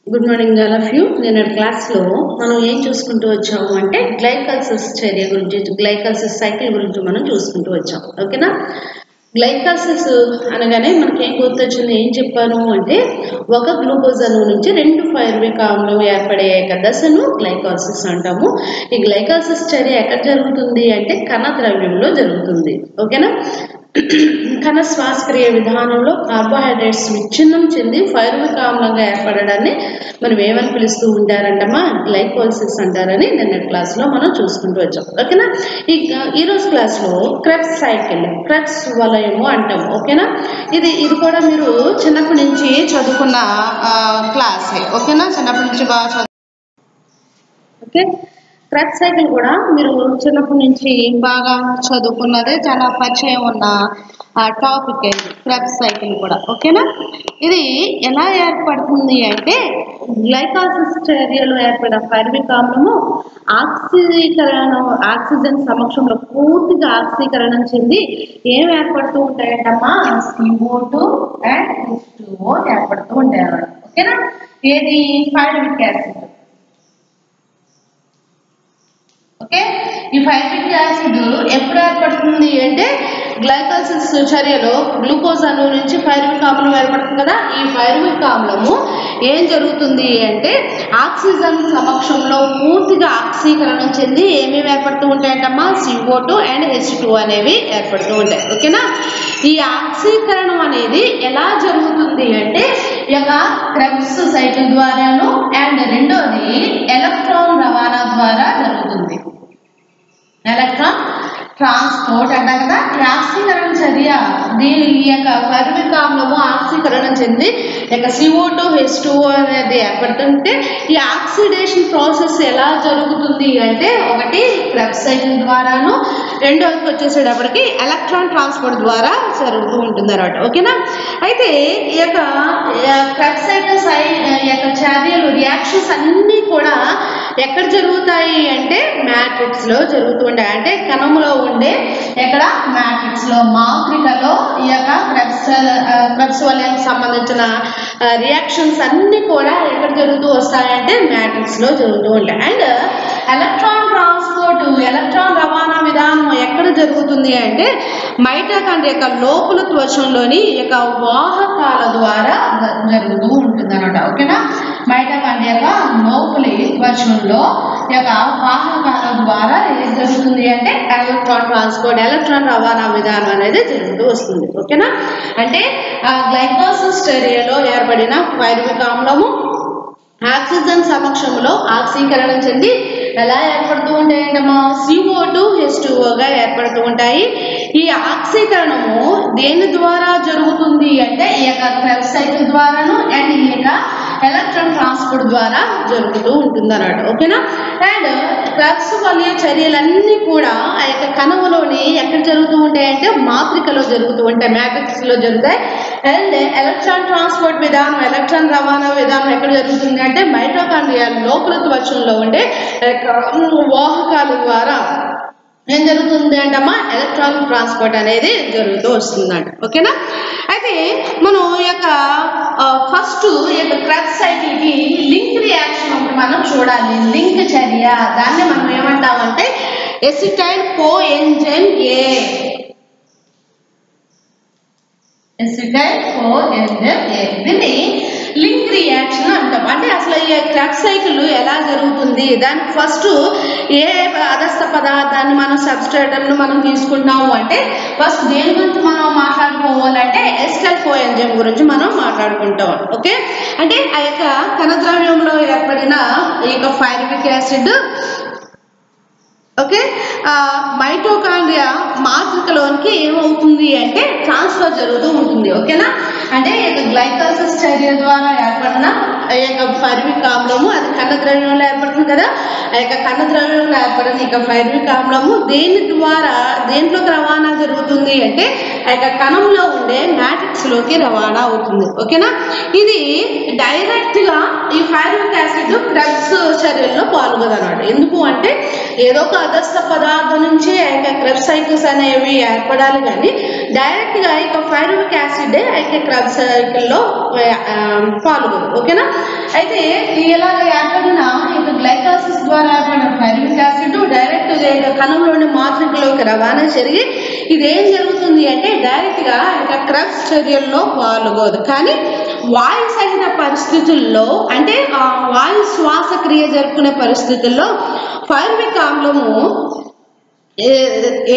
Good morning all of you. నేను క్లాస్లో మనం ఏం చూసుకుంటూ వచ్చాము అంటే గ్లైకాలసిస్ చర్య గురించి, గ్లైకాలసిస్ సైకిల్ గురించి మనం చూసుకుంటూ వచ్చాం. ఓకేనా? గ్లైకాలసిస్ అనగానే మనకి ఏం గుర్తొచ్చింది, ఏం చెప్పాను అంటే ఒక గ్లూకోజ్ అణువు నుంచి 2 పైరువిక్ ఆమ్లం ఏర్పడే దశను గ్లైకాలసిస్ అంటాము. ఈ గ్లైకాలసిస్ చర్య ఎక్కడ జరుగుతుంది అంటే కణ ద్రవ్యంలో జరుగుతుంది. ఓకేనా? కణ శ్వాసక్రియ విధానంలో కార్బోహైడ్రేట్స్ విచ్ఛిన్నం చెంది పైరువిక్ ఆమ్లంగా ఏర్పడడాన్ని మనం ఏమని పిలుస్తూ ఉంటారంటమ్మా, గ్లైకోలిసిస్ అంటారని నిన్న క్లాస్లో మనం చూసుకుంటూ వచ్చాం. ఓకేనా? ఈరోజు క్లాస్లో క్రెబ్స్ సైకిల్, క్రెబ్స్ వలయము అంటాం. ఓకేనా? ఇది కూడా మీరు చిన్నప్పటి నుంచి చదువుకున్న క్లాసే. ఓకేనా? చిన్నప్పటి నుంచి బాగా ఓకే. క్రెబ్స్ సైకిల్ కూడా మీరు చిన్నప్పటి నుంచి బాగా చదువుకున్నదే, చాలా పరిచయం ఉన్న టాపిక్ ఇది క్రెబ్స్ సైకిల్ కూడా. ఓకేనా? ఇది ఎలా ఏర్పడుతుంది అంటే గ్లైకాలసిస్ చర్యలో ఏర్పడిన పైరువిక్ ఆమ్లము ఆక్సిజన్ సమక్షంలో పూర్తిగా ఆక్సీకరణం చెంది ఏం ఏర్పడుతూ ఉంటాయంటమ్మా, CO2 అండ్ H2O ఏర్పడుతూ ఉంటాయి అన్నమాట. ఓకేనా? ఏది పైరువిక్ యాసిడ్. ఓకే, ఈ పైరువిక్ యాసిడ్ ఎప్పుడు ఏర్పడుతుంది అంటే గ్లైకాలసిస్ చర్యలో గ్లూకోజ్ అణువు నుంచి పైరువిక్ ఆమ్లం ఏర్పడుతుంది కదా. ఈ పైరువిక్ ఆమ్లము ఏం జరుగుతుంది అంటే ఆక్సిజన్ సమక్షంలో పూర్తిగా ఆక్సీకరణం చెంది ఏమేమి ఏర్పడుతూ ఉంటాయంటమ్మా, CO2 అండ్ H2O అనేవి ఏర్పడుతూ ఉంటాయి. ఓకేనా? ఈ ఆక్సీకరణం అనేది ఎలా జరుగుతుంది అంటే ఈ యొక్క క్రెబ్స్ సైకిల్ ద్వారాను, అండ్ రెండోది ఎలక్ట్రాన్ రవాణా ద్వారా జరుగుతుంది. ఎలక్ట్రాన్ ట్రాన్స్పోర్ట్ అంటాం కదా. ఈ ఆక్సీకరణ చర్య దీని ఈ యొక్క పైరువిక్ ఆమ్లము ఆక్సీకరణం చెంది యొక్క CO2 H2O అనేది ఏర్పడుతుంటే ఈ ఆక్సిడేషన్ ప్రాసెస్ ఎలా జరుగుతుంది అంటే ఒకటి క్రెబ్స్ సైకిల్ ద్వారాను, రెండోది వచ్చేసేటప్పటికి ఎలక్ట్రాన్ ట్రాన్స్పోర్ట్ ద్వారా జరుగుతూ ఉంటుంది అన్నమాట. ఓకేనా? అయితే ఈ యొక్క క్రెబ్స్ సైకిల్ యొక్క చర్యలు, రియాక్షన్స్ అన్నీ కూడా ఎక్కడ జరుగుతాయి అంటే మ్యాట్రిక్స్ లో జరుగుతూ ఉంటాయి. అంటే కణములో ఉండే ఎక్కడ మ్యాట్రిక్స్ లో, మాత్రికలో ఈ యొక్క క్రెబ్స్ వలయానికి సంబంధించిన రియాక్షన్స్ అన్ని కూడా ఎక్కడ జరుగుతూ వస్తాయంటే మ్యాట్రిక్స్ లో జరుగుతూ ఉంటాయి. అండ్ ఎలక్ట్రాన్ ట్రాన్స్పోర్ట్, ఎలక్ట్రాన్ రవాణా విధానం ఎక్కడ జరుగుతుంది అంటే మైటోకాండ్రియా యొక్క లోపల త్వచంలోని యొక్క వాహకాల ద్వారా జరుగుతూ ఉంటుంది అన్నమాట. ఓకేనా? మైటోకాండ్రియా యొక్క లోపలి త్వచంలో యొక్క వాహకాల ద్వారా ఏం జరుగుతుంది అంటే ఎలక్ట్రాన్ ట్రాన్స్పోర్ట్, ఎలక్ట్రాన్ రవాణా విధానం అనేది జరుగుతూ వస్తుంది. ఓకేనా? అంటే గ్లైకోలిసిస్ చర్యలో ఏర్పడిన పైరువిక్ ఆమ్లము ఆక్సిజన్ సమక్షంలో ఆక్సీకరణం చెంది ఎలా ఏర్పడుతూ ఉంటాయంటమ్మా, CO2 H2Oగా ఏర్పడుతూ ఉంటాయి. ఈ ఆక్సీకరణము దేని ద్వారా జరుగుతుంది అంటే ఈ యొక్క క్రెబ్స్ సైకిల్ ద్వారాను, అండ్ ఈ యొక్క ఎలక్ట్రాన్ ట్రాన్స్పోర్ట్ ద్వారా జరుగుతూ ఉంటుంది అన్నమాట. ఓకేనా? అండ్ క్రెబ్స్ వలయ చర్యలన్నీ కూడా ఆ యొక్క కణములోని ఎక్కడ జరుగుతూ ఉంటాయంటే మాత్రికలో జరుగుతూ ఉంటాయి, మ్యాట్రిక్స్ లో జరుగుతాయి. అండ్ ఎలక్ట్రాన్ ట్రాన్స్పోర్ట్ విధానం, ఎలక్ట్రాన్ రవాణా విధానం ఎక్కడ జరుగుతుంది అంటే మైటోకాండ్రియా లోపల త్వచంలో ఉండే వాహకాల ద్వారా ఏం జరుగుతుంది అంటమ్మా, ఎలక్ట్రాన్ ట్రాన్స్పోర్ట్ అనేది జరుగుతూ వస్తుందంట. ఓకేనా? అయితే మనం ఈ యొక్క ఫస్ట్ ఈ యొక్క క్రెబ్స్ సైకిల్ కి లింక్ రియాక్షన్ ఒకటి మనం చూడాలి. లింక్ చర్య, దాన్ని మనం ఏమంటామంటే acetyl coenzyme A. Acetyl coenzyme A, దీన్ని లింక్ రియాక్షన్ అంటాం. అంటే అసలు ఈ క్రెబ్స్ సైకిల్ ఎలా జరుగుతుంది, దానికి ఫస్ట్ ఏ అదస్థ పదార్థాన్ని మనం సబ్స్ట్రేట్ను మనం తీసుకుంటాము అంటే ఫస్ట్ దేని గురించి మనం మాట్లాడుకోవాలంటే ఎసిటైల్ కోఎంజైమ్ గురించి మనం మాట్లాడుకుంటాం. ఓకే? అంటే ఆ యొక్క కణద్రవ్యంలో ఏర్పడిన ఈ యొక్క పైరువిక్ యాసిడ్ ఓకే మైటోకాండ్రియా మాత్రికలోనికి ఏమవుతుంది అంటే ట్రాన్స్ఫర్ జరుగుతూ ఉంటుంది. ఓకేనా? అంటే ఈ యొక్క గ్లైకాలసిస్ చర్య ద్వారా ఏర్పడిన ఈ యొక్క పైరువిక్ ఆమ్లము అది కణ ద్రవ్యంలో ఏర్పడుతుంది కదా. ఆ యొక్క కణద్రవ్యంలో ఏర్పడిన ఇక పైరువిక్ ఆమ్లము దేంట్లోకి రవాణా జరుగుతుంది అంటే ఆ యొక్క కణంలో ఉండే మ్యాట్రిక్స్ లోకి రవాణా అవుతుంది. ఓకేనా, ఇది డైరెక్ట్ గా ఈ పైరువిక్ యాసిడ్ క్రెబ్స్ చర్యల్లో పాల్గొనదు అన్నమాట. ఎందుకు అంటే ఏదో ఒక అదస్థ పదార్థం నుంచి ఆ యొక్క క్రెబ్స్ సైకిల్స్ అనేవి ఏర్పడాలి, కానీ డైరెక్ట్ గా ఇక పైరువిక్ యాసిడ్ ఆ యొక్క క్రెబ్స్ సైకిల్ లో పాల్గొనదు. ఓకేనా, అయితే ఇలాగ ఏర్పడిన ఇక గ్లైకోసిస్ ద్వారా ఏర్పడిన పైరువిక్ యాసిడ్ డైరెక్ట్ కణంలోని మాత్రికలోకి రవాణా జరిగి ఇదేం జరుగుతుంది అంటే డైరెక్ట్ గా ఇక క్రెబ్స్ చర్యల్లో పాల్గొదు, కానీ వాయు సహిత పరిస్థితుల్లో అంటే వాయు శ్వాసక్రియ జరుపుకునే పరిస్థితుల్లో పైరువిక్ ఆమ్లము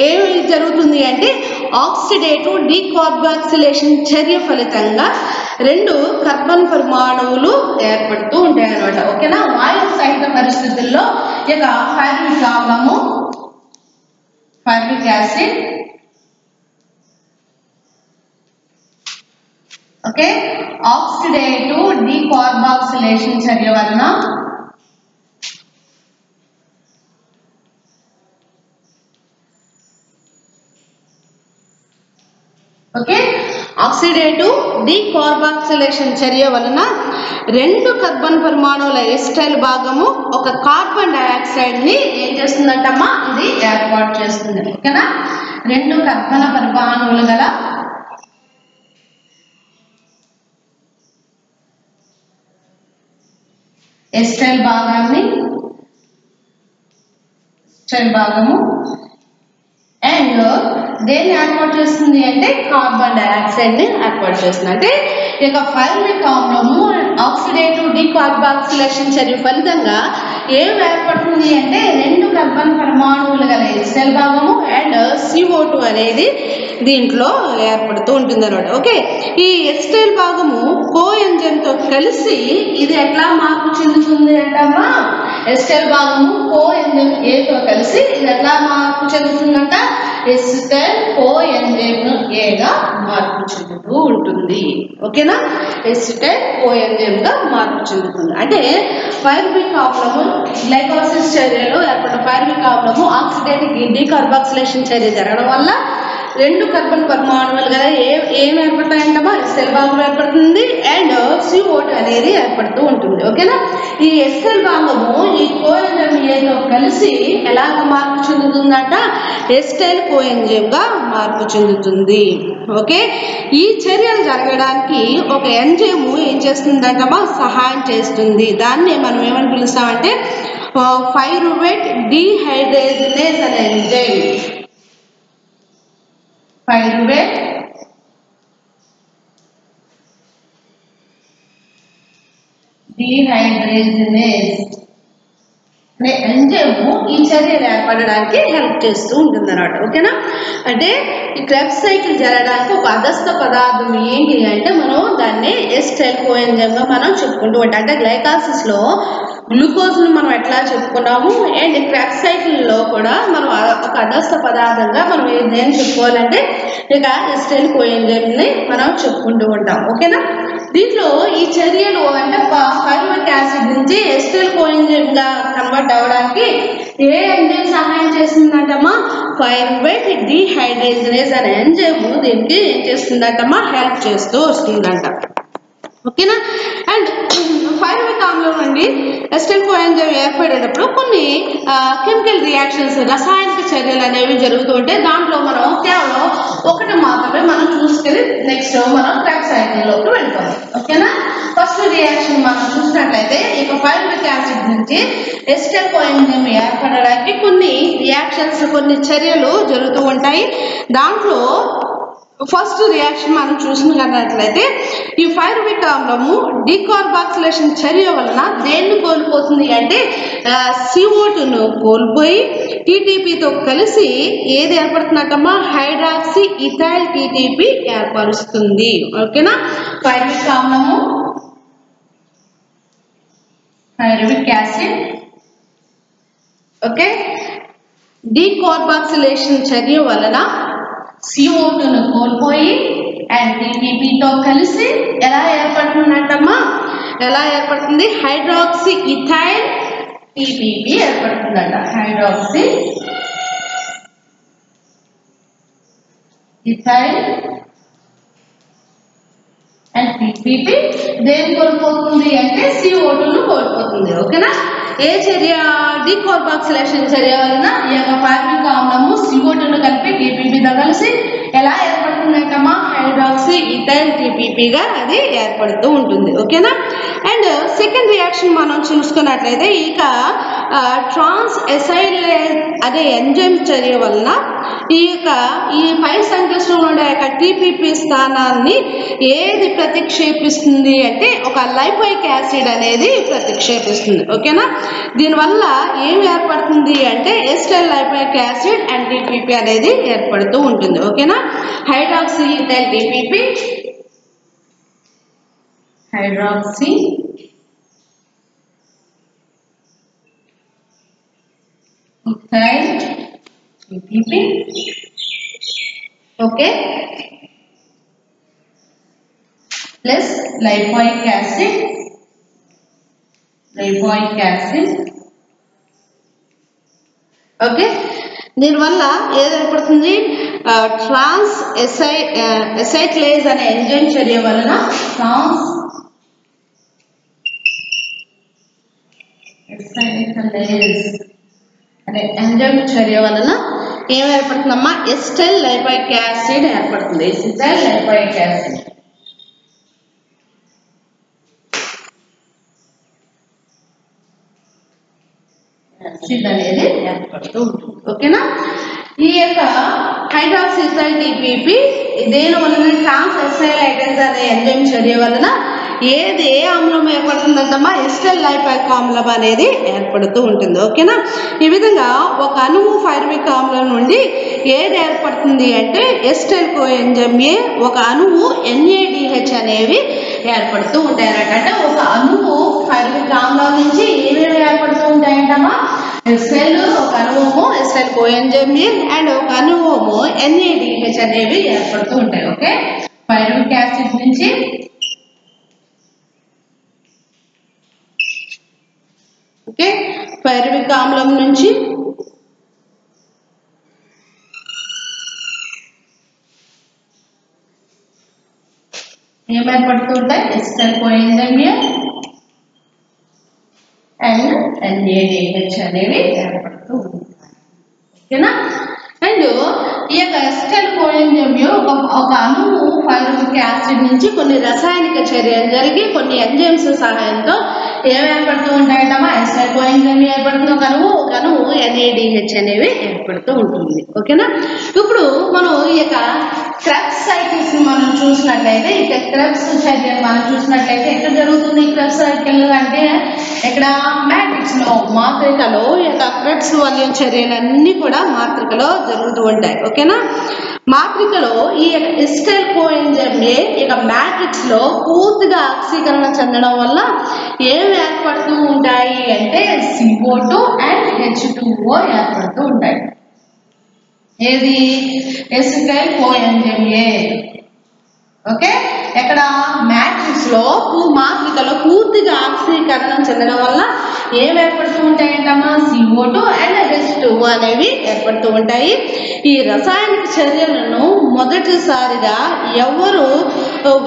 ఏమి జరుగుతుంది అంటే ఆక్సిడేటివ్ డీకార్బాక్సిలేషన్ చర్య ఫలితంగా 2 కార్బన్ పరమాణువులు ఏర్పడుతూ ఉంటాయి అన్నమాట. ఓకేనా, వాయు సహిత పరిస్థితుల్లో ఇక పైరువిక్ ఆమ్లము pyruvic acid okay oxidative decarboxylation చర్య వలన ఓకే ఆక్సిడేటివ్ డీకార్బాక్సిలేషన్ చర్య వలన 2 కార్బన్ పరమాణువుల ఎస్టైల్ భాగము ఒక కార్బన్ డయాక్సైడ్ ని ఏం చేస్తుందంటమ్మా ఇది ఏర్పాటు చేస్తుంది. ఓకేనా, 2 కార్బన్ పరమాణువులు గల ఎస్టైల్ భాగము అండ్ దేన్ని ఏర్పాటు చేస్తుంది అంటే కార్బన్ డయాక్సైడ్ ని ఏర్పాటు చేస్తుంది. అంటే ఇక పైరువిక్ ఆమ్లము ఆక్సిడేటివ్ డీకార్బాక్సిలేషన్ చర్య ఫలితంగా ఏం ఏర్పడుతుంది అంటే 2 కార్బన్ పరమాణువులు గల ఎస్టైల్ భాగము అండ్ CO2 అనేది దీంట్లో ఏర్పడుతూ ఉంటుంది అన్నమాట. ఓకే, ఈ ఎస్టైల్ భాగము కో ఎంజైమ్ తో కలిసి ఇది ఎట్లా మార్పు చెందుతుంది అంటమ్మా ఎస్టైల్ భాగము కో ఎంజైమ్ A తో కలిసి ఇది ఎట్లా మార్పు చెందుతుందంట ఎస్టైల్ కో ఎంజైమ్ A గా మార్పు చెందుతూ ఉంటుంది. ఓకేనా, ఎస్టైల్ కో ఎంజైమ్ గా మార్పు చెందుతుంది. అంటే పైరువిక్ ఆమ్లము గ్లైకోసిస్ చర్యలో ఏర్పడిన పైరువిక్ ఆమ్లము ఆక్సిడేటివ్ డీకార్బాక్సిలేషన్ చర్య జరగడం వల్ల 2 కార్బన్ పరమాణువులు గల ఏం ఏర్పడతాయంటమ్మా ఎస్టైల్ భాగం ఏర్పడుతుంది అండ్ CO2 అనేది ఏర్పడుతూ ఉంటుంది. ఓకేనా, ఈ ఎస్టైల్ భాగము ఈ కోఎంజైమ్ ఏతో కలిసి ఎలాగ మార్పు చెందుతుందంట ఎస్టైల్ కోఎంజైమ్ గా మార్పు చెందుతుంది. ఓకే, ఈ చర్యలు జరగడానికి ఒక ఎంజైమ్ ఏం చేస్తుందంటమ్మా సహాయం చేస్తుంది. దాన్ని మనం ఏమని పిలుస్తామంటే పైరువేట్ డీహైడ్రేజినేజ్ అనే ఎంజైమ్. పైరువేట్ డీహైడ్రేజినేజ్ అనే ఎంజైమ్ ఈ చర్యలు ఏర్పడడానికి హెల్ప్ చేస్తూ ఉంటుంది అన్నమాట. ఓకేనా, అంటే ఈ క్రెబ్స్ సైకిల్ జరగడానికి ఒక అదస్థ పదార్థం ఏంటి అంటే మనం దాన్ని ఎస్టైల్ కోఎంజైమ్ గా మనం చెప్పుకుంటూ ఉంటాం. అంటే గ్లైకాసిస్ లో గ్లూకోజ్ ను మనం ఎట్లా చెప్పుకున్నాము అండ్ క్రెబ్స్ సైకిల్ లో కూడా మనం ఒక అదస్థ పదార్థంగా మనం ఏం చెప్పుకోవాలంటే ఇక ఎస్టైల్ కోఎంజైమ్ ని మనం చెప్పుకుంటూ ఉంటాం. ఓకేనా, దీంట్లో ఈ చర్యలు అంటే పైరువిక్ యాసిడ్ నుంచి ఎస్టైల్ కోఎంజైమ్ గా కన్వర్ట్ అవ్వడానికి ఏ ఎంజైమ్ సహాయం చేస్తుందంటమ్మా పైరువేట్ డీహైడ్రేజినేజ్ అనే ఎంజైమ్ దీనికి ఏం చేస్తుందంటమ్మా హెల్ప్ చేస్తూ వస్తుందంట. ఓకేనా, అండ్ పైరువిక్ ఆమ్లం నుండి ఎస్టైల్ కోఎంజైమ్ ఏర్పడేటప్పుడు కొన్ని కెమికల్ రియాక్షన్స్ రసాయనిక చర్యలు అనేవి జరుగుతూ ఉంటాయి. దాంట్లో మనం కేవలం ఒకటి మాత్రమే మనం చూసుకొని నెక్స్ట్ మనం క్రెబ్స్ సైకిల్లోకి వెళ్తాం. ఓకేనా, ఫస్ట్ రియాక్షన్ మనం చూసినట్లయితే ఇక పైరువిక్ యాసిడ్ నుంచి ఎస్టైల్ కోఎంజైమ్ ఏర్పడడానికి కొన్ని రియాక్షన్స్ కొన్ని చర్యలు జరుగుతూ ఉంటాయి. దాంట్లో ఫస్ట్ రియాక్షన్ మనం చూసినట్లయితే ఈ పైరువిక్ ఆమ్లము డీకార్బాక్సిలేషన్ చర్య వలన దేన్ని కోల్పోతుంది అంటే CO2ను కోల్పోయి TTPతో కలిసి ఏది ఏర్పడుతున్నట్టమ్మా హైడ్రాక్సీ ఇథైల్ TTP ఏర్పరుస్తుంది. ఓకేనా, పైరువిక్ ఆమ్లము పైరువిక్ యాసిడ్ ఓకే డీకార్బాక్సిలేషన్ చర్య వలన CO2ను కోల్పోయి అండ్ TTPతో కలిసి ఎలా ఏర్పడుతుందంటమ్మా హైడ్రాక్సీ ఇథైల్ TPP ఏర్పడుతుందంట. హైడ్రాక్సీ ఇథైల్ అండ్ TPP దేని కోల్పోతుంది అంటే CO2 కోల్పోతుంది. ఓకేనా? ఏ చర్య? డీకార్బాక్సిలేషన్ చర్య వలన ఈ యొక్క ఫైర్మిక్ ఆమ్లము CO2 కలిపి TPPతో కలిసి ఎలా ఏర్పడుతుందంటమ్మా? హైడ్రాక్సీ ఇథైల్ TPP గా అది ఏర్పడుతూ ఉంటుంది. ఓకేనా? అండ్ సెకండ్ రియాక్షన్ మనం చూసుకున్నట్లయితే ఇక ట్రాన్స్ ఎసైలేజ్ అనే ఎంజైమ్ చర్య వలన ఈ 5 సంక్లిష్టంలో ఉండే యొక్క TPP స్థానాన్ని ఏది ప్రతిక్షేపిస్తుంది అంటే ఒక లైపోయిక్ యాసిడ్ అనేది ప్రతిక్షేపిస్తుంది. ఓకేనా? దీనివల్ల ఏం ఏర్పడుతుంది అంటే ఎస్టైల్ లైపోయిక్ యాసిడ్ అండ్ TPP అనేది ఏర్పడుతూ ఉంటుంది. ఓకేనా? Hydroxy ethyl TPP, hydroxy ethyl TPP. Okay, plus lipoic acid okay. దీనివల్ల ఏది ఏర్పడుతుంది? ట్రాన్స్ ఎసైక్లేజ్ అనే ఎంజైమ్ చర్య వలన ట్రాన్స్ ఎసైక్లేజ్ అనే ఎంజైమ్ చర్య వలన ఏం ఏర్పడుతుందమ్మా? ఎస్టైల్ లైపోయిక్ యాసిడ్ ఏర్పడుతుంది. ఎస్టైల్ లైపోయిక్ యాసిడ్ అనేది ఏర్పడుతూ ఉంటుంది. ఓకేనా? ఈ యొక్క హైడ్రాక్సీ ఇథైల్ TPP దేని వలన? ట్రాన్స్ ఎసైలేజ్ అనే ఎంజైమ్ చర్య వలన ఏ ఆమ్లం ఏర్పడుతుందంటమ్మా? ఎస్టైల్ లైపోయిక్ ఆమ్లం అనేది ఏర్పడుతూ ఉంటుంది. ఓకేనా? ఈ విధంగా ఒక అణువు ఫైర్మిక్ ఆమ్లం నుండి ఏది ఏర్పడుతుంది అంటే ఎస్టైల్ కోఎంజైమ్ ఏ, ఒక అణువు NADH అనేవి ఏర్పడుతూ ఉంటాయన్నమాట. అంటే ఒక అణువు ఫైర్మిక్ ఆమ్లం నుంచి ఏమేమి ఏర్పడుతూ ఉంటాయంటమ్మా? ఎస్టైల్, ఒక అణువు ఎస్టైల్ కోఎంజైమ్ ఏ అండ్ ఒక అణువు NADH అనేవి ఏర్పడుతూ ఉంటాయి. ఓకే, ఫైర్మిక్ యాసిడ్ నుంచి ఓకే ఫైర్మిక్ ఆమ్లం నుంచి ఏం ఏర్పడుతూ ఉంటాయి? ఎస్టైల్ కోఎంజైమ్ ఏ అండ్ NADH అనేవి ఏర్పడుతూ ఉంటాయి. ఓకేనా? అండ్ ఈ యొక్క ఎస్టైల్ కోఎంజైమ్ ఒక అణువు ఫైర్మిక్ యాసిడ్ నుంచి కొన్ని రసాయనిక చర్యలు జరిగి కొన్ని ఎంజైమ్స్ సహాయంతో ఏమి ఏర్పడుతూ ఉంటాయంటమ్మా? ఎస్టైల్ కోఎంజైమ్ ఏర్పడుతుంది. ఒక అణువు NADH అనేవి ఏర్పడుతూ ఉంటుంది. ఓకేనా? ఇప్పుడు మనం ఈ యొక్క క్రెబ్స్ సైకిల్స్ మనం చూసినట్లయితే ఇక క్రెబ్స్ చర్యలు మనం చూసినట్లయితే ఎక్కడ జరుగుతుంది క్రెబ్స్ సైకిల్ అంటే ఇక్కడ మ్యాట్రిక్స్ లో మాత్రికలో ఈ యొక్క క్రెబ్స్ వాల్యూమ్ చర్యలన్నీ కూడా మాత్రికలో జరుగుతూ ఉంటాయి. ఓకేనా? మాత్రికలో ఈ ఎస్టైల్ కోఎంజైమ్ ఏ ఇక మ్యాట్రిక్స్ లో పూర్తిగా ఆక్సీకరణ చెందడం వల్ల ఏమి ఏర్పడుతూ ఉంటాయి అంటే CO2 అండ్ H2O ఏర్పడుతూ ఉంటాయి. ఏది? ఎస్టైల్ కోఎంజైమ్ ఏ. ఓకే, ఎక్కడ? మ్యాట్రిక్స్ లో మాత్రికలో పూర్తిగా ఆక్సీకరణం చెందడం వల్ల ఏం ఏర్పడుతూ ఉంటాయంటమ్మా? CO2 అండ్ H2O అనేవి ఏర్పడుతూ ఉంటాయి. ఈ రసాయనిక చర్యలను మొదటిసారిగా ఎవరు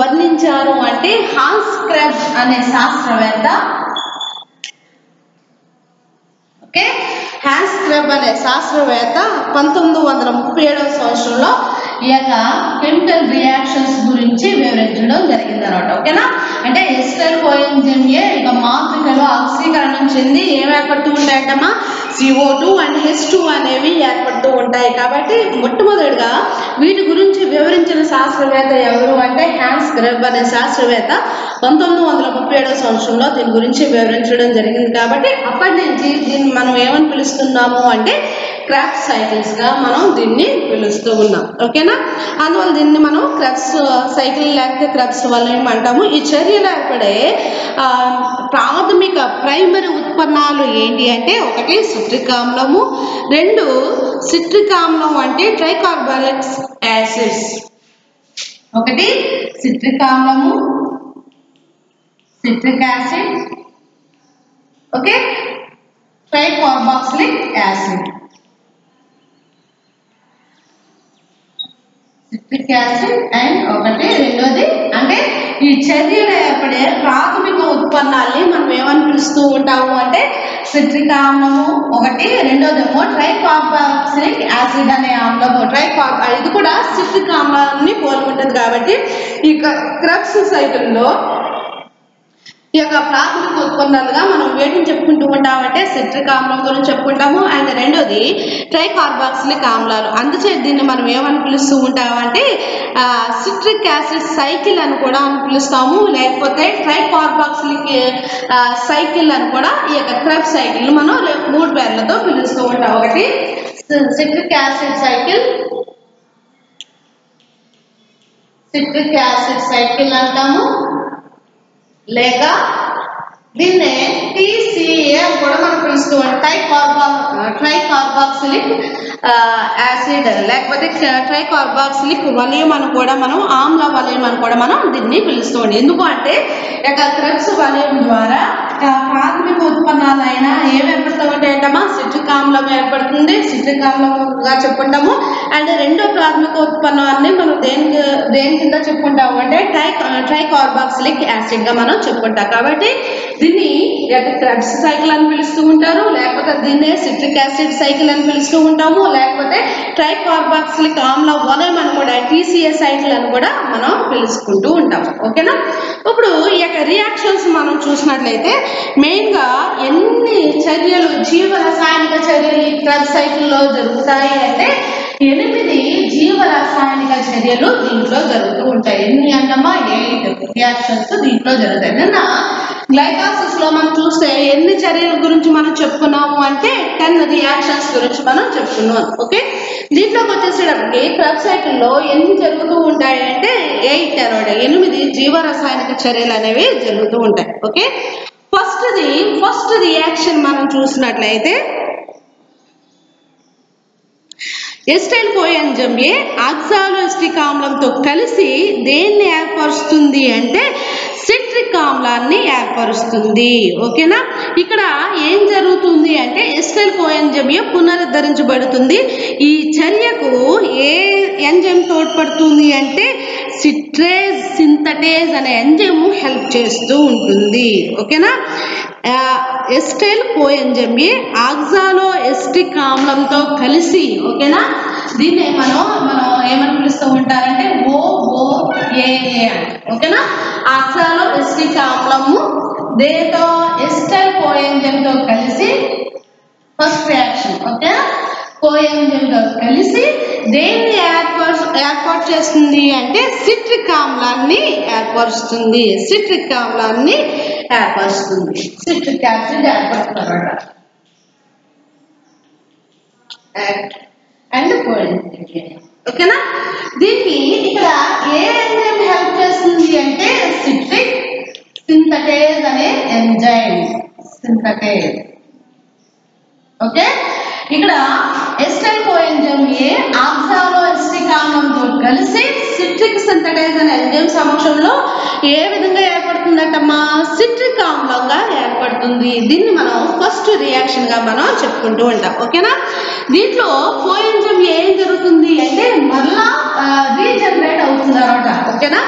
వర్ణించారు అంటే హాన్స్ క్రెబ్స్ అనే శాస్త్రవేత్త. ఓకే, హాన్స్ క్రెబ్ అనే శాస్త్రవేత్త 1937వ సంవత్సరంలో ఈ యొక్క కెమికల్ రియాక్షన్స్ గురించి వివరించడం జరిగింది అనమాట. ఓకేనా? అంటే ఎస్టైల్ కోఎంజైమ్ ఏ ఇక మాత్రికలో ఆక్సీకరణం చెంది ఏం ఏర్పడుతూ ఉంటాయంటమ్మా? CO2 అండ్ H2 అనేవి ఏర్పడుతూ ఉంటాయి. కాబట్టి మొట్టమొదటిగా వీటి గురించి వివరించిన శాస్త్రవేత్త ఎవరు అంటే హాన్స్ క్రెబ్ అనే శాస్త్రవేత్త 1937వ సంవత్సరంలో దీని గురించి వివరించడం జరిగింది. కాబట్టి అప్పటి నుంచి దీన్ని మనం ఏమని పిలుస్తున్నాము అంటే క్రెబ్స్ సైకిల్స్ గా మనం దీన్ని పిలుస్తూ ఉన్నాం. ఓకేనా? అందువల్ల దీన్ని మనం క్రెబ్స్ సైకిల్ లేకపోతే క్రెబ్స్ వాల్యూమ్ అంటాము. ఈ చర్యలు ఏర్పడే ప్రాథమిక ప్రైమరీ ఉత్పన్నాలు ఏంటి అంటే ఒకటి సిట్రిక్ ఆమ్లము, రెండు సిట్రిక్ ఆమ్లం అంటే ట్రైకార్బాలిక్ యాసిడ్స్. ఒకటి సిట్రిక్ ఆమ్లము, citric acid. Okay, tricarboxylic acid. Citric acid and ఒకటి రెండోది అంటే ఈ చర్యలు ఏర్పడే ప్రాథమిక ఉత్పన్నాల్ని మనం ఏమని పిలుస్తూ ఉంటాము అంటే సిట్రిక్ ఆమ్లము ఒకటి, రెండోదేమో ట్రైకార్బాక్సిలిక్ యాసిడ్ అనే ఆమ్లము. ఇది కూడా సిట్రిక్ ఆమ్లాన్ని పోలి ఉంటుంది కాబట్టి ఈ క్రబ్స్ సైకిల్లో ఈ యొక్క ప్రాథమిక ఉత్పన్నాలుగా మనం వేటిని చెప్పుకుంటూ ఉంటామంటే సిట్రిక్ ఆమ్లం గురించి చెప్పుకుంటాము. అండ్ రెండోది ట్రైకార్బాక్సిలిక్ ఆమ్లాలు. అందుచేత దీన్ని మనం ఏమని పిలుస్తూ ఉంటామంటే సిట్రిక్ యాసిడ్ సైకిల్ అని కూడా పిలుస్తాము, లేకపోతే ట్రైకార్బాక్సిలిక్ సైకిల్ అని కూడా ఈ యొక్క క్రబ్ సైకిల్ మనం 3 పేర్లతో పిలుస్తూ ఉంటాం. ఒకటి citric acid cycle, citric acid cycle అంటాము, లేక దీన్నే TCA అని కూడా మనం పిలుస్తూ ఉంటాం. ట్రైకార్బాక్సిలిక్ యాసిడ్ లేకపోతే ట్రైకార్బాక్సిలిక్ వలయం అని కూడా మనం ఆమ్ల వలయం అని కూడా మనం దీన్ని పిలుస్తూ ఉంటాం. ఎందుకు అంటే ఇక క్రబ్స్ వలయం ద్వారా ప్రాథమిక ఉత్పన్నాలైన ఏమి ఏర్పడుతూ ఉంటాయంటమ్మా సిట్రిక్ ఆమ్లం ఏర్పడుతుంది, సిట్రిక్ ఆమ్లంగా చెప్పుకుంటాము. అండ్ రెండో ప్రాథమిక ఉత్పన్నాన్ని మనం దేని కింద చెప్పుకుంటాము అంటే ట్రైకార్బాక్సిలిక్ యాసిడ్ గా మనం చెప్పుకుంటాం. కాబట్టి దీన్ని క్రబ్స్ సైకిల్ అని పిలుస్తూ ఉంటారు, లేకపోతే దీన్నే సిట్రిక్ యాసిడ్ సైకిల్ అని పిలుస్తూ ఉంటాము, లేకపోతే ట్రైకార్బాక్సిలిక్ ఆమ్ల వలయం అని కూడా TCA సైకిల్ అని కూడా మనం పిలుచుకుంటూ ఉంటాము. ఓకేనా. ఇప్పుడు ఈ యొక్క రియాక్షన్స్ మనం చూసినట్లయితే మెయిన్ గా ఎన్ని చర్యలు జీవ రసాయనిక చర్యలు ఈ క్రబ్ సైకిల్లో జరుగుతాయి అంటే 8 జీవ రసాయనిక చర్యలు దీంట్లో జరుగుతూ ఉంటాయి. ఎన్ని అన్నమా 8 రియాక్షన్స్ దీంట్లో జరుగుతాయి. నిన్న గ్లైకాసిస్ లో మనం చూస్తే ఎన్ని చర్యల గురించి మనం చెప్పుకున్నాము అంటే 10 రియాక్షన్స్ గురించి మనం చెప్పుకున్నాం. ఓకే, దీంట్లోకి వచ్చేసేటప్పటికి క్రబ్ సైకిల్లో ఎన్ని జరుగుతూ ఉంటాయి అంటే 8 అనమాట. 8 జీవ రసాయనిక చర్యలు అనేవి జరుగుతూ ఉంటాయి. ఓకే, ఫస్ట్ రియాక్షన్ మనం చూసినట్లయితే ఎస్టైల్ కోఎంజైమ్ ఏ ఆక్సాలోఎస్టిక్ ఆమ్లంతో కలిసి దేన్ని ఏర్పరుస్తుంది అంటే సిట్రిక్ ఆమ్లాన్ని ఏర్పరుస్తుంది. ఓకేనా. ఇక్కడ ఏం జరుగుతుంది అంటే ఎస్టైల్ కోఎంజైమ్ ఏ పునరుద్ధరించబడుతుంది. ఈ చర్యకు ఏ ఎంజైమ్ తోడ్పడుతుంది అంటే సిట్రేజ్ సింథటేజ్ అనే ఎంజైమ్ హెల్ప్ చేస్తూ ఉంటుంది. ఓకేనా. ఎస్టైల్ కోఎంజైమ్ ఏ ఆక్సాలోఎస్టిక్ ఆమ్లంతో కలిసి, ఓకేనా, దీన్ని మనం ఏమని పిలుస్తూ ఉంటారంటే OOAA అని. ఓకేనా. ఆక్సాలోఎస్టిక్ ఆమ్లము దేంతో ఎస్టైల్ కోఎంజైమ్ తో కలిసి ఫస్ట్ రియాక్షన్, ఓకే, కోఎంజైమ్ తో కలిసి దేన్ని ఏర్పాటు చేస్తుంది అంటే సిట్రిక్ ఆమ్లాన్ని ఏర్పరుస్తుంది. సిట్రిక్ ఆమ్లాన్ని ఏర్పరుస్తుంది. సిట్రిక్ యాసిడ్ ఏర్పడుతుందన్నమాట. And coenzyme. ఓకేనా. దీనికి ఇక్కడ ఏ ఎంజైమ్ హెల్ప్ చేస్తుంది అంటే సిట్రిక్ సింథటేజ్ అనే ఎంజైమ్. సింథటేజ్. ఓకే, ఇక్కడ ఎస్టైల్ కోఎంజైమ్ ఏ ఆక్సాలోఎస్టిక్ ఆమ్లంతో కలిసి సిట్రిక్ సింథటేజ్ అనే ఎంజైమ్ సమక్షంలో ఏ విధంగా ఏర్పడుతుందంటమ్మా సిట్రిక్ ఆమ్లంగా ఏర్పడుతుంది. దీన్ని మనం ఫస్ట్ రియాక్షన్ గా మనం చెప్పుకుంటూ ఉంటాం. ఓకేనా. దీంట్లో కోఎంజైమ్ ఏం జరుగుతుంది అంటే మళ్ళా రీజనరేట్ అవుతుంది అనమాట. ఓకేనా.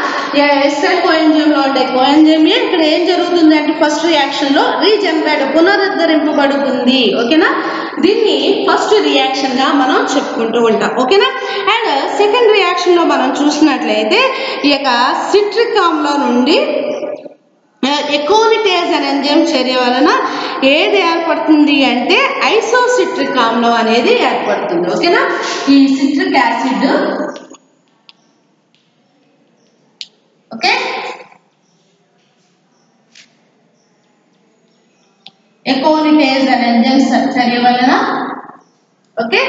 ఎస్టైల్ కోఎంజైమ్ లో ఉండే కోఎంజైమ్ ఇక్కడ ఏం జరుగుతుంది అంటే ఫస్ట్ రియాక్షన్ లో పునరుద్ధరింపబడుతుంది. ఓకేనా. దీన్ని ఫస్ట్ రియాక్షన్ గా మనం చెప్పుకుంటూ ఉంటాం. ఓకేనా. అండ్ సెకండ్ రియాక్షన్ లో మనం చూసినట్లయితే ఈ యొక్క సిట్రిక్ ఆమ్లం నుండి ఎకోనిటేజ్ అనే ఎంజైమ్ చర్య వలన ఏది ఏర్పడుతుంది అంటే ఐసోసిట్రిక్ ఆమ్లం అనేది ఏర్పడుతుంది. ఓకేనా. ఈ సిట్రిక్ యాసిడ్, ఓకే, ఎకోనిటేజ్ అనే ఎంజైమ్ చర్య వలన ఓకే,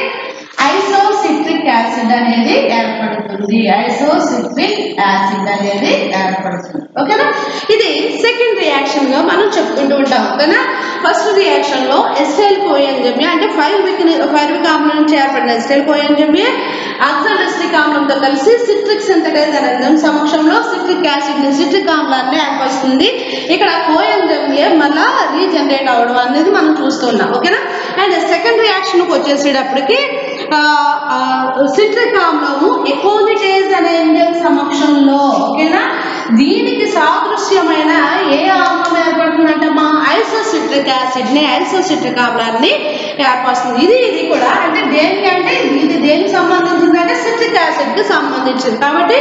ఐసోసిట్రిక్ యాసిడ్ అనేది ఏర్పడుతుంది. ఐసోసిట్రిక్ యాసిడ్ అనేది ఏర్పడుతుంది. ఓకేనా, ఇది సెకండ్ రియాక్షన్ గా మనం చెప్పుకుంటూ ఉంటాం. ఓకేనా, ఫస్ట్ రియాక్షన్ లో ఎస్టైల్ కోఎంజైమ్ అంటే పైరువిక్ ఆమ్లం నుంచి ఏర్పడిన ఎస్టైల్ కోఎంజైమ్ ఆక్సాలిస్టిక్ ఆమ్లంతో కలిసి సిట్రిక్ సింథటైజ్ అనే ఎంజైమ్ సమక్షంలో సిట్రిక్ యాసిడ్ ని సిట్రిక్ ఆమ్లాన్ని ఏర్పరుస్తుంది. ఇక్కడ కోఎంజైమ్ మళ్ళా రీజనరేట్ అవడం అనేది మనం చూస్తున్నాం. ఓకేనా, అండ్ సెకండ్ రియాక్షన్ కు వచ్చేసేటప్పటికి సిట్రిక్ ఆమ్లము ఎకోనిటేజ్ అనే ఎంజైమ్ సమక్షంలో, ఓకేనా, దీనికి సాదృశ్యమైన ఏ ఆమ్లం ఏర్పడుతుందంటమ్మా ఐసోసిట్రిక్ యాసిడ్ ని ఐసోసిట్రిక్ ఆమ్లాన్ని ఏర్పరుస్తుంది. ఇది కూడా అంటే దేనికి అంటే ఇది దేనికి సంబంధించిందంటే సిట్రిక్ యాసిడ్ కి సంబంధించింది కాబట్టి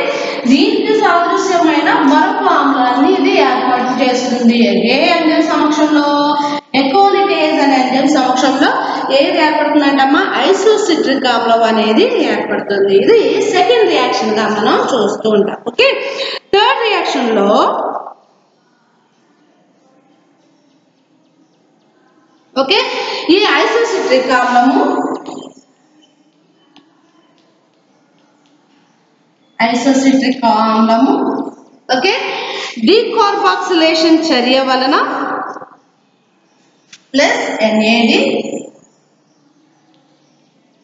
దీనికి సాదృశ్యమైన మరొక ఆమ్లాన్ని ఇది ఏర్పాటు చేస్తుంది. ఏ ఎంజైమ్ సమక్షంలో ఎకోనిటేజ్ అనే ఎంజైమ్ సమక్షంలో ఏది ఏర్పడుతుందంటమ్మా ఐసోసిట్రిక్ ఆమ్లం అనేది ఏర్పడుతుంది. ఇది సెకండ్ రియాక్షన్ గా మనం చూస్తూ ఉంటాం. ఓకే, థర్డ్ రియాక్షన్ లో ఓకే ఈ ఐసోసిట్రిక్ ఆమ్లము ఓకే డీకార్బాక్సిలేషన్ చర్య వలన ప్లస్ NAD,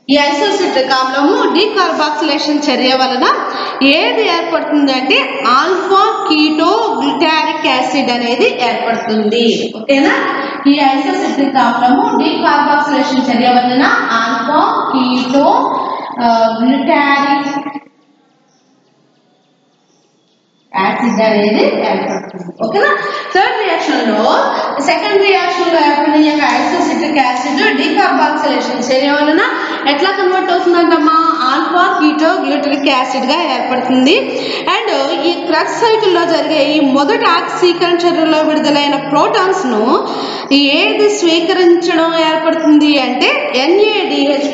ఈ ఐసోసిట్రిక్ ఆమ్లము డీకార్బాక్సిలేషన్ చర్య వలన ఏది ఏర్పడుతుంది అంటే ఆల్ఫా కీటో గ్లూటారిక్ యాసిడ్ అనేది ఏర్పడుతుంది. ఓకేనా, ఈ ఐసోసిట్రిక్ ఆమ్లము డీకార్బాక్సిలేషన్ చర్య వలన ఆల్ఫా కీటో గ్లూటారిక్ యాసిడ్ అనేది ఏర్పడుతుంది. ఓకేనా, థర్డ్ రియాక్షన్ లో సెకండ్ రియాక్షన్ లో ఏర్పడిన ఐసోసిట్రిక్ యాసిడ్ డీకార్బాక్సిలేషన్ చర్య వలన ఎట్లా కన్వర్ట్ అవుతుందంటమ్మా ఆల్ఫా కీటో గ్లూటారిక్ యాసిడ్ గా ఏర్పడుతుంది. అండ్ ఈ క్రక్స్ సైకిల్ లో జరిగే ఈ మొదటి ఆక్సీకరణ చర్యలో విడుదలైన ప్రోటాన్స్ ను ఏది స్వీకరించడం ఏర్పడుతుంది అంటే NADH+H+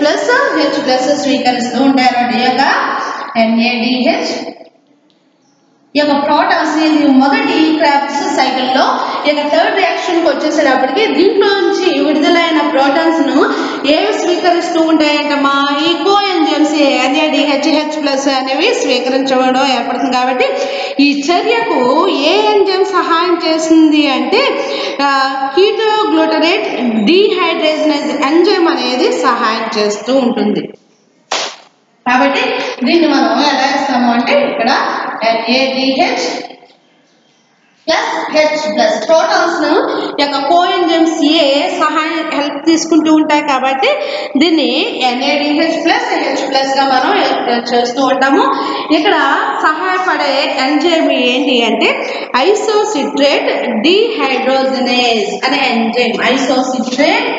స్వీకరిస్తూ ఉంటారు. ఈ యొక్క NADH ఈ యొక్క ప్రోటాన్స్ మొదటి క్రాబ్స్ సైకిల్ లో ఈ యొక్క థర్డ్ రియాక్షన్ కి వచ్చేసేటప్పటికి దీంట్లో నుంచి విడుదలైన ప్రోటాన్స్ ను ఏవి స్వీకరిస్తూ ఉంటాయంటమ్మా ఈ కోఎంజైమ్స్ NADH+H+ అనేవి స్వీకరించడం ఏర్పడుతుంది. కాబట్టి ఈ చర్యకు ఏ ఎంజైమ్ సహాయం చేస్తుంది అంటే కీటోగ్లూటరేట్ డీహైడ్రేజనేజ్ ఎంజైమ్ అనేది సహాయం చేస్తూ ఉంటుంది. కాబట్టి దీన్ని మనం ఎలా ఇస్తాము అంటే ఇక్కడ NADH+H+ ప్రోటాన్స్ యొక్క కోఎంజైమ్స్ సహాయం హెల్ప్ తీసుకుంటూ ఉంటాయి కాబట్టి దీన్ని NADH+H+ గా మనం చేస్తూ ఉంటాము. ఇక్కడ సహాయపడే ఎంజైమ్ ఏంటి అంటే ఐసోసిట్రేట్ డీహైడ్రోజనేజ్ అనే ఎంజైమ్. ఐసోసిట్రేట్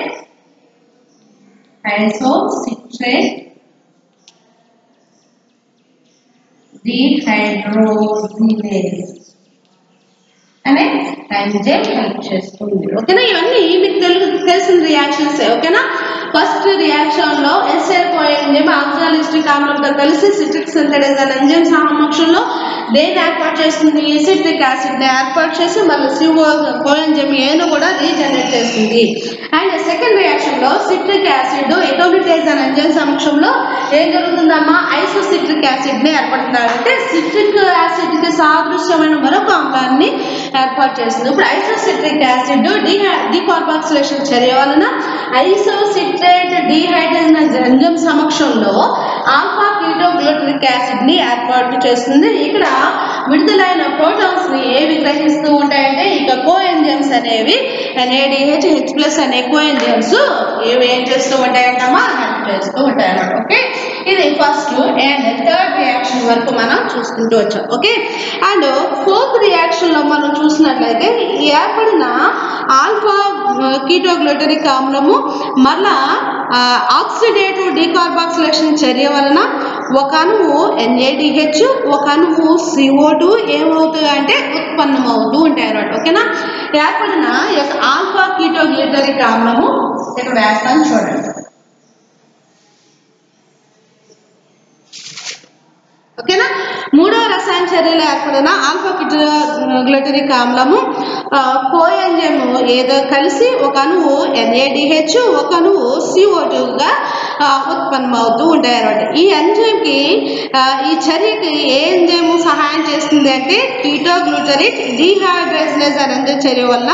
డీహైడ్రోజినేజ్ అనే ఎంజైమ్ హెల్ప్ చేస్తుంది. ఓకేనా, ఇవన్నీ మీకు తెలిసిన రియాక్షన్స్. ఓకేనా, ఫస్ట్ రియాక్షన్ లో ఎస్టైల్ కోఎంజైమ్ ఆక్సాలిస్టిక్ ఆమ్లంతో కలిసి సిట్రిక్ సింథటైజ్ అనే ఎంజైమ్ సమక్షంలో దేన్ని ఏర్పాటు చేస్తుంది సిట్రిక్ యాసిడ్ ని ఏర్పాటు చేసి మళ్ళీ కోఎంజైమ్ ఏను కూడా రీజనరేట్ చేస్తుంది. అండ్ సెకండ్ రియాక్షన్ లో సిట్రిక్ యాసిడ్ ఎకోనిటేజ్ అనే ఎంజైమ్ సమక్షంలో ఏం జరుగుతుందమ్మా ఐసోసిట్రిక్ యాసిడ్ ని ఏర్పడుతున్నారు అంటే సిట్రిక్ యాసిడ్ కి సాదృశ్యమైన మరొక ఆమ్లాన్ని ఏర్పాటు చేస్తుంది. ఇప్పుడు ఐసోసిట్రిక్ యాసిడ్ డీకార్బాక్సిలేషన్ చర్య వలన ఐసోసిట్రేట్ డీహైడ్రోజనేజ్ ఎంజైమ్ సమక్షంలో ఆల్ఫా కీటో గ్లూటారిక్ యాసిడ్ ని ఏర్పాటు చేస్తుంది. ఇక్కడ విడుదలైన ప్రోటాన్స్ ని ఏవి గ్రహిస్తూ ఉంటాయంటే ఇక కోఎంజైమ్స్ అనేవి NADH+H+ అనే కోఎంజైమ్స్ ఏవి ఏం చేస్తూ ఉంటాయంటమ్మా హెల్ప్ చేస్తూ ఉంటాయి అన్నమాట. ఓకే, ఇది ఫస్ట్ అండ్ థర్డ్ రియాక్షన్ వరకు మనం చూసుకుంటూ వచ్చాం. ఓకే, అండ్ ఫోర్త్ రియాక్షన్ లో మనం చూసినట్లయితే ఏర్పడిన ఆల్ఫా కీటోగ్లూటారిక్ ఆమ్లము మళ్ళా ఆక్సిడేటివ్ డీకార్బాక్సిలేషన్ చర్య వలన ఒక అణువు NADH ఒక అణువు CO2 ఏమవుతుంది అంటే ఉత్పన్నం అవుతూ ఉంటాయి అన్నమాట. ఓకేనా, ఏర్పడిన ఈ యొక్క ఆల్ఫా కీటోగ్లూటారిక్ ఆమ్లము ఇక్కడ వేస్తాను చూడండి. ఓకేనా, మూడో రసాయన చర్యలో ఏర్పడిన ఆల్ఫా కీటోగ్లూటారిక్ ఆమ్లము కోఎంజైమ్ ఏదో కలిసి ఒక అణువు NADH ఒక అణువు CO2 గా ఉత్పన్నం అవుతూ ఉంటాయి అన్నమాట. ఈ ఎంజైమ్కి ఈ చర్యకి ఏ ఎంజైమ్ సహాయం చేస్తుంది అంటే కీటోగ్లూటరేట్ డీహైడ్రోజనేజ్ అనే ఎంజైమ్ చర్య వల్ల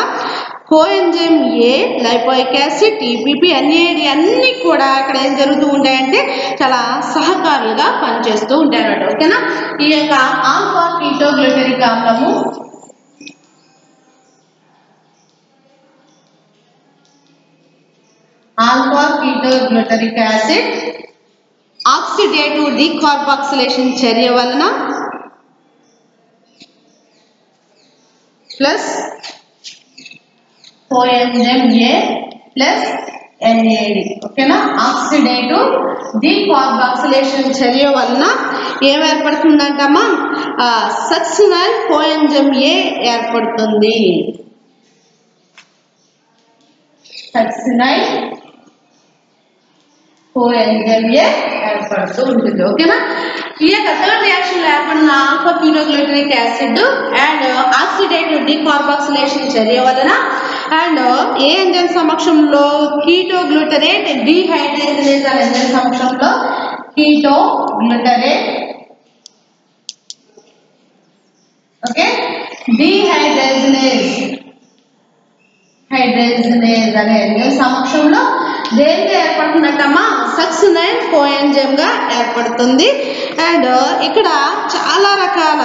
కోఎంజైమ్ ఏ, లైపోయిక్ యాసిడ్, టీపీపీ, ఎన్ఏడి అన్నీ కూడా ఇక్కడ ఏం జరుగుతూ ఉంటాయంటే చాలా సహకారులుగా పనిచేస్తూ ఉంటాయి అన్నమాట. ఓకేనా. ఈ యొక్క ఆల్ఫా కీటోగ్లూటరిక్ ఆమ్లము alpha ketoglutaric acid oxidative decarboxylation చర్య వలన plus coenzyme A plus NAD. ఓకేనా. ఆక్సిడేటివ్ డీకార్బాక్సిలేషన్ చర్య వలన ఏం ఏర్పడుతుందంటమ్మా సక్సినైల్ కోఎంజైమ్ ఏ ఏర్పడుతుంది. సక్సినైల్ కోఎంజైమ్ ఏ ఏర్పడుతూ ఉంటుంది. ఓకేనా. ఈ యొక్క థర్డ్ రియాక్షన్ లో ఏర్పడిన alpha ketoglutaric acid and oxidative decarboxylation చర్య వలన అండ్ ఏ ఎంజైమ్ సమక్షంలో కీటోగ్లూటరేట్ డీహైడ్రోజనేజ్ అనే ఎంజైమ్ సమక్షంలో కీటోగ్లూటరేట్ ఓకే డీహైడ్రోజనేజ్ అనే ఎంజైమ్ సమక్షంలో దేనికి ఏర్పడుతుందంటమ్మా సక్సినైల్ కోఎంజైమ్ గా ఏర్పడుతుంది. అండ్ ఇక్కడ చాలా రకాల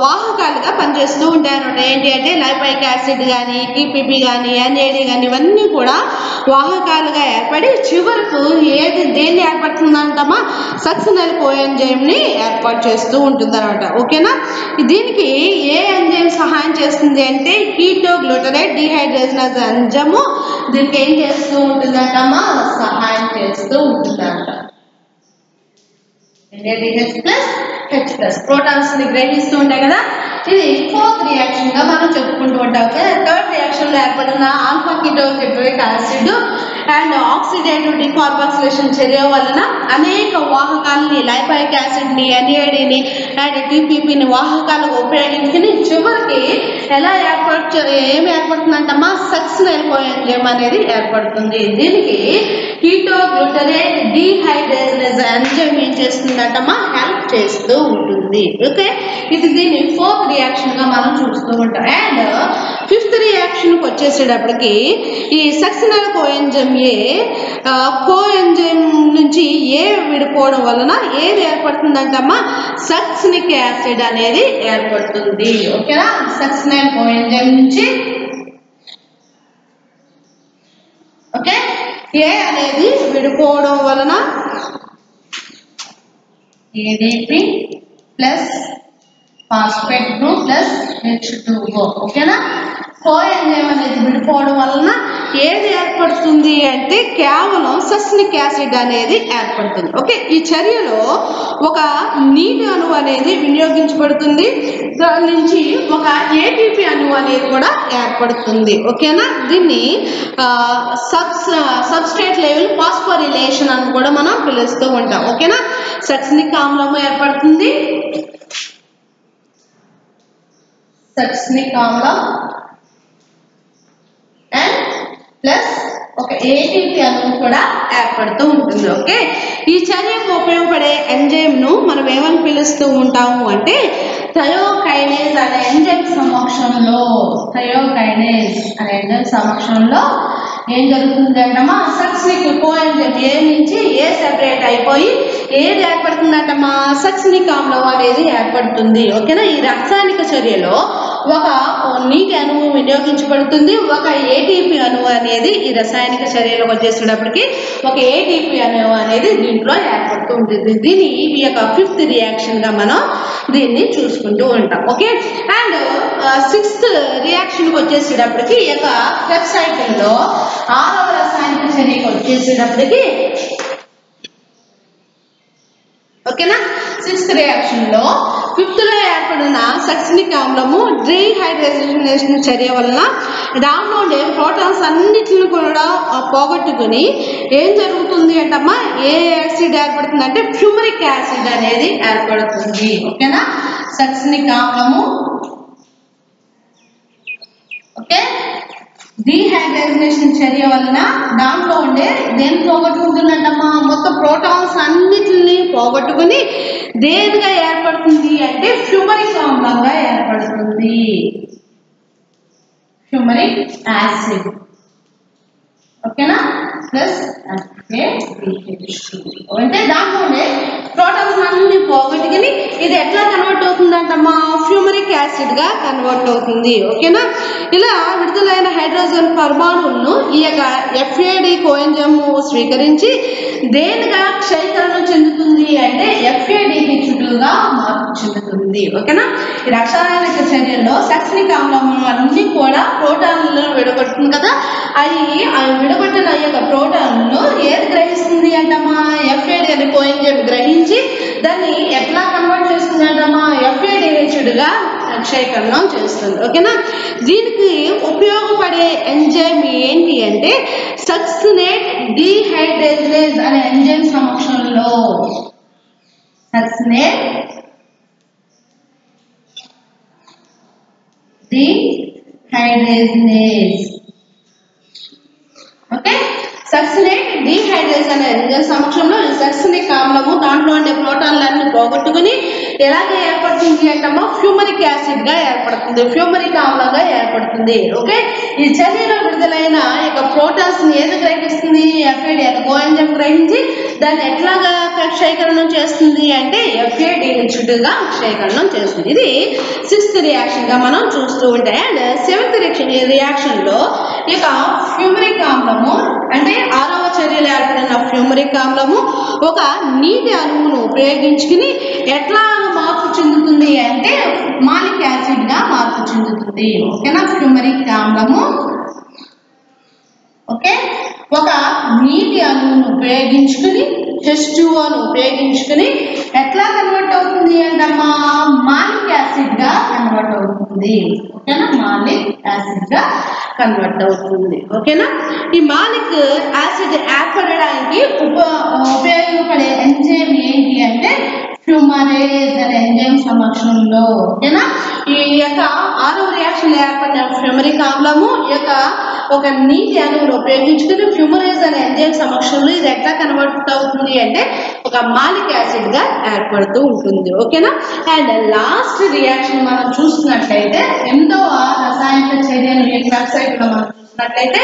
వాహకాలుగా పనిచేస్తూ ఉంటాయి అన్నమాట. ఏంటి అంటే లైపోయిక్ యాసిడ్ కానీ, టీపీపీ కానీ, ఎన్ఏడి కానీ ఇవన్నీ కూడా వాహకాలుగా ఏర్పడి చివరకు దేన్ని ఏర్పడుతుందంటమ్మా సక్సినైల్ కోఎంజైమ్ ని ఏర్పాటు చేస్తూ ఉంటుంది అనమాట. ఓకేనా. దీనికి ఏ ఎంజైమ్ సహాయం చేస్తుంది అంటే కీటోగ్లూటరేట్ డీహైడ్రోజనేజ్ ఎంజైమ్ దీనికి ఏం చేస్తూ ఉంటుందంటమ్మా సహాయం చేస్తూ ఉంటుందంట. NADH+H+ ప్రోటాన్స్ ని గ్రహిస్తూ ఉంటాయి కదా. ఇది ఫోర్త్ రియాక్షన్ గా మనం చెప్పుకుంటూ ఉంటాం. థర్డ్ రియాక్షన్ లో ఏర్పడిన alpha ketoglutaric acid and oxidative decarboxylation చర్య వలన అనేక వాహకాలని లైపోయిక్ యాసిడ్ ని, ఎన్ఏడిని అండ్ టీపీపీని వాహకాలుగా ఉపయోగించుకుని చివరికి ఎలా ఏమి ఏర్పడుతుందంటమ్మా సక్సినైల్ కోఎంజైమ్ అనేది ఏర్పడుతుంది. దీనికి కీటోగ్లూటరేట్ డీహైడ్రోజనేజ్ ఎంజైమ్ ఏం చేస్తుందంటమ్మా హెల్ప్ చేస్తూ ఉంటుంది. ఓకే. ఇది దీని ఫోర్త్ రియాక్షన్ గా మనం చూస్తూ ఉంటాం. అండ్ ఫిఫ్త్ రియాక్షన్ కి వచ్చేసేటప్పటికి ఈ సక్సినైల్ కోఎంజైమ్ ఏ కోఎంజైమ్ నుంచి ఏ విడిపోవడం వలన ఏది ఏర్పడుతుందంటమ్మా సక్సినిక్ యాసిడ్ అనేది ఏర్పడుతుంది. ఓకేనా. సక్సినైల్ కోఎంజైమ్ నుంచి ఓకే ఏ అనేది విడిపోవడం వలన ADP plus phosphate group plus H2O. ఓకేనా. కోఎంజైమ్ అనేది విడిపోవడం వలన ఏది ఏర్పడుతుంది అంటే కేవలం సక్సినిక్ యాసిడ్ అనేది ఏర్పడుతుంది. ఓకే. ఈ చర్యలో ఒక నీటి అణువు అనేది వినియోగించబడుతుంది. దాని నుంచి ఒక ATP అణువు అనేది కూడా ఏర్పడుతుంది. ఓకేనా. దీన్ని సబ్స్ట్రేట్ లెవెల్ ఫాస్ఫోరిలేషన్ అని కూడా మనం పిలుస్తూ ఉంటాం. ఓకేనా. సక్సినిక్ ఆమ్లము ఏర్పడుతుంది. సక్సినిక్ ఆమ్లం అండ్ ప్లస్ ఒక ATP అణువు కూడా ఏర్పడుతూ ఉంటుంది. ఓకే. ఈ చర్యకు ఉపయోగపడే ఎంజైమ్ ను మనం ఏమని పిలుస్తూ ఉంటాము అంటే థయోకైనేజ్ అనే ఎంజైమ్ సమక్షంలో ఏం జరుగుతుంది అంటమ్మా సక్సినిక్ కోఎంజైమ్ ఏ నుంచి ఏ సెపరేట్ అయిపోయి ఏది ఏర్పడుతుందంటమ్మా సక్సినిక్ ఆమ్లం అనేది ఏర్పడుతుంది. ఓకేనా. ఈ రాసాయనిక చర్యలో ఒక నీటి అణువు వినియోగించబడుతుంది. ఒక ATP అణువు అనేది ఈ రసాయనిక చర్యలో వచ్చేసేటప్పటికి ఒక ATP అణువు అనేది దీంట్లో ఏర్పడుతూ ఉంటుంది. దీని ఈ యొక్క ఫిఫ్త్ రియాక్షన్ గా మనం దీన్ని చూసుకుంటూ ఉంటాం. ఓకే. అండ్ సిక్స్త్ రియాక్షన్ కి వచ్చేసేటప్పటికి ఈ యొక్క క్రెబ్స్ సైకిల్ లో 6వ రసాయనిక చర్యకి వచ్చేసేటప్పటికి ఓకేనా సిక్స్త్ రియాక్షన్ లో ఫిఫ్త్ లో ఏర్పడిన సక్సినిక్ ఆమ్లము డీహైడ్రోజనేషన్ చర్య వలన దానిలో ఉండే ప్రోటాన్స్ అన్నిటిని కూడా పోగొట్టుకుని ఏం జరుగుతుంది అంటమ్మా ఏ యాసిడ్ ఏర్పడుతుంది అంటే ఫ్యూమరిక్ యాసిడ్ అనేది ఏర్పడుతుంది. ఓకేనా. సక్సినిక్ ఆమ్లము ఓకే డీహైడ్రేషన్ చర్య వలన దాంట్లో ఉండే దేని పోగొట్టుకుంటుందంటమ్మా మొత్తం ప్రోటాన్స్ అన్నిటిని పోగొట్టుకుని దేనిగా ఏర్పడుతుంది అంటే ఫ్యూమరిక్ ఆమ్లంగా ఏర్పడుతుంది ఫ్యూమరిక్ యాసిడ్ ఓకేనా ప్లస్ అంటే దాంట్లో ఉండే ప్రోటాన్స్ అన్ని పోగొట్టుకుని ఇది ఎట్లా కన్వర్ట్ అవుతుందంటమ్మా ఫ్యూమరిక్ యాసిడ్ గా కన్వర్ట్ అవుతుంది ఓకేనా ఇలా విడుదలైన హైడ్రోజన్ పరమాణువులను ఈ యొక్క FAD కోఎంజైమ్ స్వీకరించి దేనిగా క్షయకరణం చెందుతుంది అంటే FADH2గా మార్పు చెందుతుంది ఓకేనా ఈ రసాయనిక చర్యల్లో సల్ఫ్యూరిక్ ఆమ్లం అన్ని కూడా ప్రోటాన్లను విడగొడుతుంది కదా అవి విడగొట్టిన యొక్క ప్రోటాన్లను ఏది గ్రహిస్తుంది అంటమ్మా FAD అనే కోఎంజైమ్ గ్రహించి దాన్ని ఎట్లా కన్వర్ట్ చేస్తుంది అంటమ్మా FADH2గా క్షయకరణం చేస్తుంది ఓకేనా దీనికి ఉపయోగపడే ఎంజైమ్ ఏంటి అంటే సక్సినేట్ డీహైడ్రేజనేజ్ అనే ఎంజైమ్ సమక్షంలో సక్సినేట్ డీహైడ్రేజనేజ్ ఓకే సక్సినేట్ డీహైడ్రేజ్ అనే ఎంజైమ్ సమక్షంలో సక్సినిక్ ఆమ్లము దాంట్లో ఉండే ప్రోటాన్లన్నీ పోగొట్టుకుని ఎలాగే ఏర్పడుతుంది అంటమ్మా ఫ్యూమరిక్ యాసిడ్ గా ఏర్పడుతుంది ఫ్యూమరిక్ ఆమ్లంగా ఏర్పడుతుంది ఓకే ఈ చర్యలో విడుదలైన యొక్క ప్రోటాన్స్ ని ఏది గ్రహిస్తుంది FAD అనే కోఎంజైమ్ గ్రహించి దాన్ని ఎట్లాగా క్షయకరణం చేస్తుంది అంటే FADH2గా క్షయకరణం చేస్తుంది ఇది 6th రియాక్షన్ గా మనం చూస్తూ ఉంటాయి అండ్ 7th రియాక్షన్ లో ఇక ఫ్యూమరిక్ ఆమ్లము అంటే 6వ చర్యలు ఏర్పడిన ఫ్యూమరిక్ ఆమ్లము ఒక నీటి అణువును ఉపయోగించుకుని ఎట్లా మార్పు చెందుతుంది అంటే మాలిక్ యాసిడ్ గా మార్పు చెందుతుంది ఓకేనా ఫ్యూమరిక్ ఆమ్లము ఓకే ఒక నీటి అణువును ఉపయోగించుకుని H2O ఉపయోగించుకుని ఎట్లా కన్వర్ట్ అవుతుంది అంటమ్మా మాలిక్ యాసిడ్ గా కన్వర్ట్ అవుతుంది ఓకేనా మాలిక్ యాసిడ్ గా కన్వర్ట్ అవుతుంది ఓకేనా ఈ మాలిక్ యాసిడ్ ఏర్పడడానికి ఉపయోగపడే ఎంజైమ్ ఏంటి అంటే ఫ్యూమరేజ్ అనే ఎంజైమ్ సమక్షంలో ఓకేనా ఈ యొక్క 6వ రియాక్షన్ ఏర్పడిన ఫ్యూమరిక్ ఆమ్లము ఈ యొక్క ఒక నీటి అణువును ఉపయోగించుకుని ఫ్యూమరేజ్ అనే ఎంజైమ్ సమక్షంలో ఇది ఎట్లా కన్వర్ట్ అవుతుంది అంటే ఒక మాలిక్ యాసిడ్ గా ఏర్పడుతూ ఉంటుంది ఓకేనా అండ్ లాస్ట్ రియాక్షన్ మనం చూసినట్లయితే 8వ రసాయనిక చర్యను ఈ క్లాస్ సైకిల్ మనం చూసినట్లయితే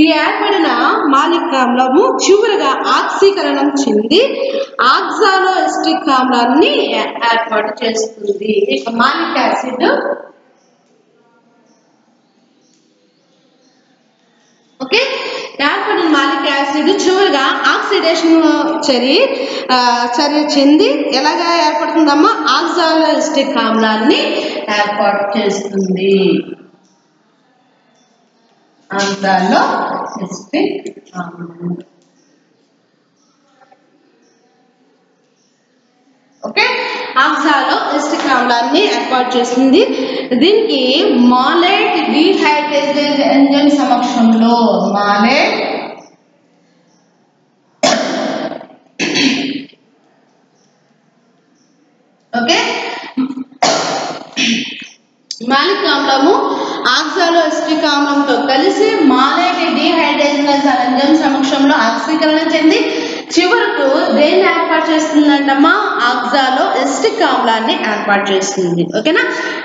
ఈ ఏర్పడిన మాలిక్ ఆమ్లము చివరిగా ఆక్సీకరణం చెంది ఆక్సాలోఎస్టిక్ ఆమ్లాన్ని ఏర్పాటు చేస్తుంది ఇక మాలిక్ యాసిడ్ ఓకే ఏర్పడిన మాలిక్ యాసిడ్ చివరిగా ఆక్సిడేషన్ చర్య చెంది ఎలాగా ఏర్పడుతుందమ్మా ఆక్సాలోఎస్టిక్ ఆమ్లాన్ని ఏర్పాటు చేస్తుంది ఆక్సాలోఎస్టిక్ ఆమ్లం ఓకే ఆక్సాలోఎస్టిక్ ఆమ్లాన్ని ఏర్పాటు చేస్తుంది దీనికి మాలేట్ డీహైడ్రేజ్ ఎంజైమ్ సమక్షంలో మాలేట్ ఓకే మాలిక్ ఆమ్లము ఆక్సాలోఎస్టిక్ ఆమ్లంతో కలిసి మాలేట్ డీహైడ్రేజనేజ్ ఎంజైమ్ సమక్షంలో ఆక్సీకరణ చెంది చివరకు దేన్ని ఏర్పాటు చేస్తుందంటమ్మా ఆక్సాలోఎస్టిక్ ఆమ్లాన్ని ఏర్పాటు చేస్తుంది ఓకేనా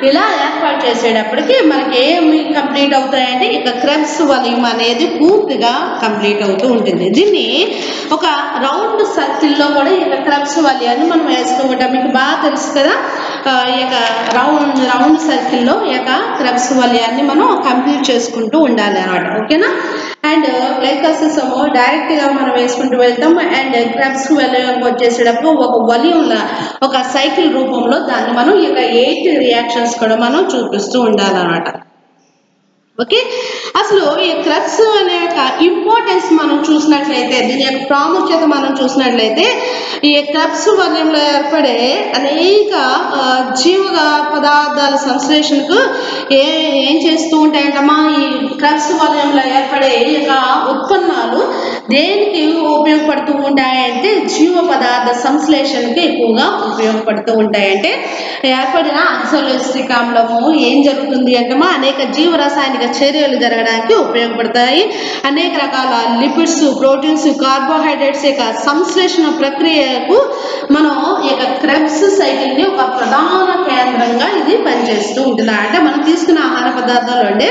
ఇలా ఏర్పాటు చేసేటప్పటికి మనకి ఏమి కంప్లీట్ అవుతాయంటే ఇక క్రెబ్స్ వలయం అనేది పూర్తిగా కంప్లీట్ అవుతూ ఉంటుంది దీన్ని ఒక రౌండ్ సర్కిల్లో కూడా ఇక క్రెబ్స్ వలయాన్ని మనం వేస్తూ ఉంటాం మీకు బాగా తెలుసు కదా ఈ యొక్క రౌండ్ సర్కిల్లో ఈ యొక్క క్రెబ్స్ వలయాన్ని మనం కంప్లీట్ చేసుకుంటూ ఉండాలి అన్నమాట ఓకేనా అండ్ గ్లైకోసిస్ డైరెక్ట్ గా మనం వేసుకుంటూ వెళ్తాం అండ్ క్రెబ్స్ వలయం వచ్చేసేటప్పుడు ఒక వలయం ఒక సైకిల్ రూపంలో దాన్ని మనం ఇక 8 రియాక్షన్స్ కూడా మనం చూపిస్తూ ఉండాలన్నమాట ఓకే అసలు ఈ క్రెబ్స్ అనే యొక్క ఇంపార్టెన్స్ మనం చూసినట్లయితే దీని యొక్క ప్రాముఖ్యత మనం చూసినట్లయితే ఈ క్రెబ్స్ వలయంలో ఏర్పడే అనేక జీవ పదార్థాల సంశ్లేషణకు ఏం చేస్తూ ఉంటాయంటమ్మా ఈ క్రెబ్స్ వలయంలో ఏర్పడే యొక్క ఉత్పన్నాలు దేనికి ఉపయోగపడుతూ ఉంటాయి ఉంటాయంటే జీవ పదార్థ సంశ్లేషణకి ఎక్కువగా ఉపయోగపడుతూ ఉంటాయి. అంటే ఏర్పడిన ఐసోలేసిక్ ఆమ్లము ఏం జరుగుతుంది అంటే అనేక జీవ రసాయనిక చర్యలు జరగడానికి ఉపయోగపడతాయి. అనేక రకాల లిపిడ్స్, ప్రోటీన్స్, కార్బోహైడ్రేట్స్ యొక్క సంశ్లేషణ ప్రక్రియకు మనం ఈ యొక్క క్రెబ్స్ సైకిల్ ని ఒక ప్రధాన కేంద్రంగా ఇది పనిచేస్తూ ఉంటుంది. అంటే మనం తీసుకున్న ఆహార పదార్థాలు అంటే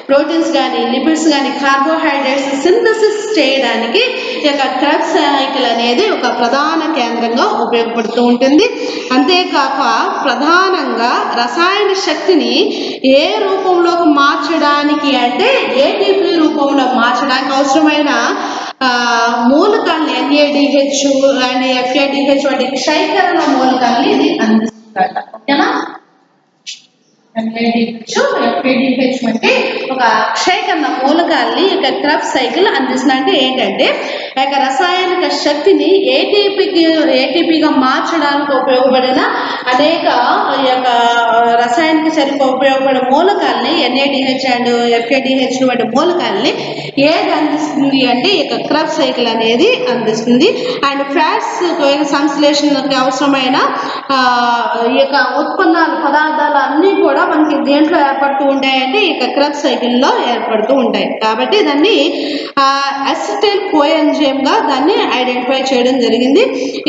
ప్రోటీన్స్ కానీ, లిపిడ్స్ కానీ, కార్బోహైడ్రేట్స్ సింథసిస్ చేయడానికి ఈ యొక్క క్రెబ్స్ సైకిల్ అనేది ఒక ప్రధాన కేంద్రంగా ఉపయోగపడుతూ ఉంటుంది. అంతేకాక ప్రధానంగా రసాయన శక్తిని ఏ రూపంలోకి మార్చడానికి అంటే ఏటీపీ రూపంలో మార్చడానికి అవసరమైన మూలకాలను NADH అండ్ FADH వంటి క్షయకరణ మూలకాలని ఇది అందిస్తుందట. ఓకేనా? NADH, FADH వంటి ఒక క్షయకరణ మూలకాలని యొక్క క్రెబ్స్ సైకిల్ అందిస్తుంది. అంటే ఏంటంటే ఆ యొక్క రసాయనిక శక్తిని ఏటీపీగా మార్చడానికి ఉపయోగపడిన అనేక ఈ యొక్క రసాయనిక చర్యకు ఉపయోగపడే మూలకాలని NADH అండ్ FADH వంటి మూలకాలని ఏది అందిస్తుంది అంటే ఈ యొక్క క్రెబ్స్ సైకిల్ అనేది అందిస్తుంది. అండ్ ఫ్యాట్స్ సంశ్లేషణకి అవసరమైన ఈ యొక్క ఉత్పన్నాలు, పదార్థాలు అన్నీ కూడా మనకి దేంట్లో ఏర్పడుతూ ఉంటాయంటే ఈ యొక్క క్రెబ్స్ సైకిల్లో ఏర్పడుతూ ఉంటాయి. కాబట్టి దాన్ని అసిటైల్ కోఎంజైమ్ గా దాన్ని ఐడెంటిఫై చేయడం జరిగింది.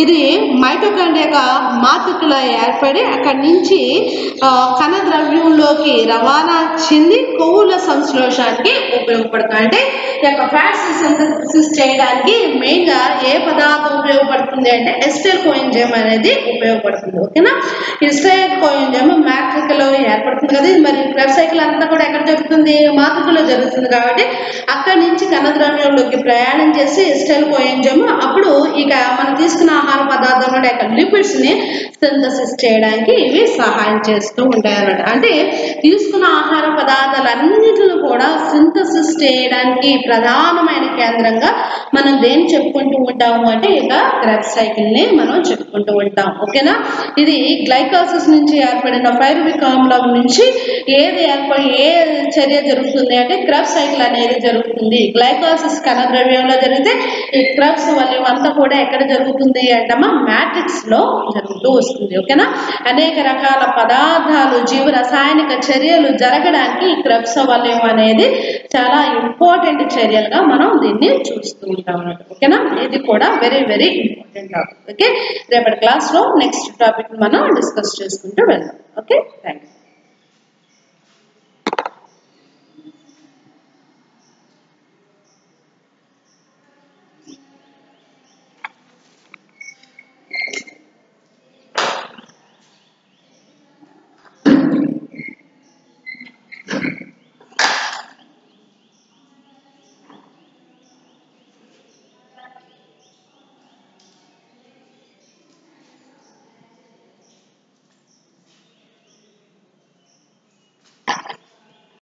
ఇది మైటోకాండ్రియా యొక్క మాతృకలో ఏర్పడి అక్కడి నుంచి కణ ద్రవ్యంలోకి రవాణా చెంది కొవ్వుల సంశ్లేషణకి ఉపయోగపడుతుంది. అంటే ఈ యొక్క ఫ్యాట్స్ సింథసిస్ చేయడానికి మెయిన్ గా ఏ పదార్థం ఉపయోగపడుతుంది అంటే అసిటైల్ కోఎంజైమ్ అనేది ఉపయోగపడుతుంది. ఓకేనా? అసిటైల్ కోఎంజైమ్ మాతృకలో ఏర్పడుతుంది కదా. మరి క్రెబ్స్ సైకిల్ అంతా కూడా ఎక్కడ జరుగుతుంది? మాతృకలో జరుగుతుంది. కాబట్టి అక్కడి నుంచి కణద్రవ్యంలోకి ప్రయాణం చేసి అసిటైల్ కోఎంజైమ్ అప్పుడు ఇక మనం తీసుకున్న ఆహార పదార్థంలో యొక్క లిపిడ్స్ ని సింథసిస్ చేయడానికి ఇవి సహాయం చేస్తూ ఉంటాయి అన్నమాట. అంటే తీసుకున్న ఆహార పదార్థాలన్నిటిని కూడా సింథసిస్ చేయడానికి ప్రధానమైన కేంద్రంగా మనం దేన్ని చెప్పుకుంటూ ఉంటాము అంటే ఇక క్రెబ్స్ సైకిల్ ని మనం చెప్పుకుంటూ ఉంటాం. ఓకేనా? ఇది గ్లైకోసిస్ నుంచి ఏర్పడిన పైరువిక్ ఆమ్లం నుంచి ఏ చర్య జరుగుతుంది అంటే క్రెబ్స్ సైకిల్ అనేది జరుగుతుంది. గ్లైకోసిస్ కణ ద్రవ్యంలో జరిగితే ఈ క్రెబ్స్ వలయం అంతా కూడా ఎక్కడ జరుగుతుంది అంటమ్మా మ్యాట్రిక్స్ లో జరుగుతూ వస్తుంది. ఓకేనా? అనేక రకాల పదార్థాలు, జీవ రసాయనిక చర్యలు జరగడానికి ఈ క్రెబ్స్ వలయం అనేది చాలా ఇంపార్టెంట్ చర్యలుగా మనం దీన్ని చూస్తూ ఉంటాం. ఓకేనా? ఇది కూడా very very important topic. Okay, రేపటి క్లాస్ లో నెక్స్ట్ టాపిక్ మనం డిస్కస్ చేసుకుంటూ వెళ్దాం. Okay, thank you.